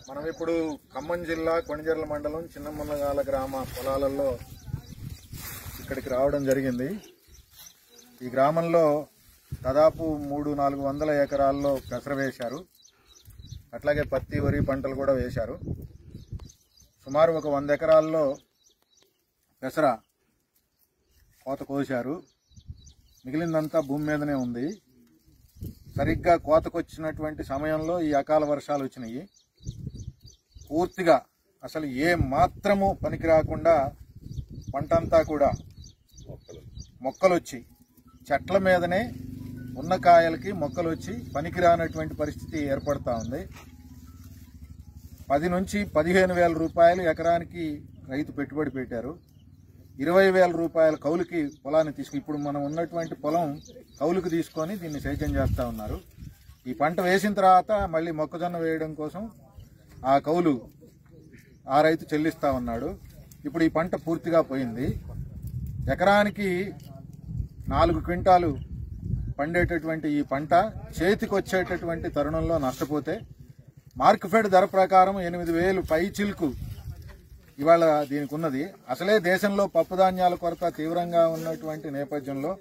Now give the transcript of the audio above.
మనం ఇప్పుడు ఖమ్మం జిల్లా కొణిజర్ల మండలం చిన్నమున్నగాల గ్రామ పొలాలలో ఇక్కడికి రావడం జరిగింది. ఈ గ్రామంలో దాదాపు 300-400 ఎకరాల్లో పెసర వేశారు. అట్లాగే పత్తి వరి పంటలు కూడా వేశారు. సుమారు ఒక 100 ఎకరాల్లో పెసర కోత కోశారు. మిగిలిందంతా భూమి మీదనే ఉంది. సరిగ్గా కోతకొచ్చినటువంటి సమయంలో ఈ అకాల వర్షాలు వచ్చినాయి. పూర్తిగా అసలు ఏ మాత్రము పనికి రాకుండా పంటంతా కూడా మొక్కలు వచ్చి చెట్ల మీదనే ఉన్న కాయలకి మొక్కలు వచ్చి పనికిరానటువంటి పరిస్థితి ఏర్పడతా ఉంది. 10 నుంచి 15,000 రూపాయలు ఎకరానికి రైతు పెట్టుబడి పెట్టారు. 20,000 రూపాయల కౌలుకి పొలాన్ని తీసుకుని ఇప్పుడు మనం ఉన్నటువంటి పొలం కౌలుకు తీసుకొని దీన్ని సేద్యం చేస్తూ ఉన్నారు. ఈ పంట వేసిన తర్వాత మళ్ళీ మొక్కజొన్న వేయడం కోసం ఆ కౌలు ఆ రైతు చెల్లిస్తూ ఉన్నాడు. ఇప్పుడు ఈ పంట పూర్తిగా పోయింది. ఎకరానికి 4 క్వింటాలు పండేటటువంటి ఈ పంట చేతికి వచ్చేటటువంటి తరుణంలో నష్టపోతే మార్కెట్ ధర ప్రకారం 8,000 పైచిల్కు ఇవాళ దీనికి ఉన్నది. అసలే దేశంలో పప్పు ధాన్యాల కొరత తీవ్రంగా ఉన్నటువంటి నేపథ్యంలో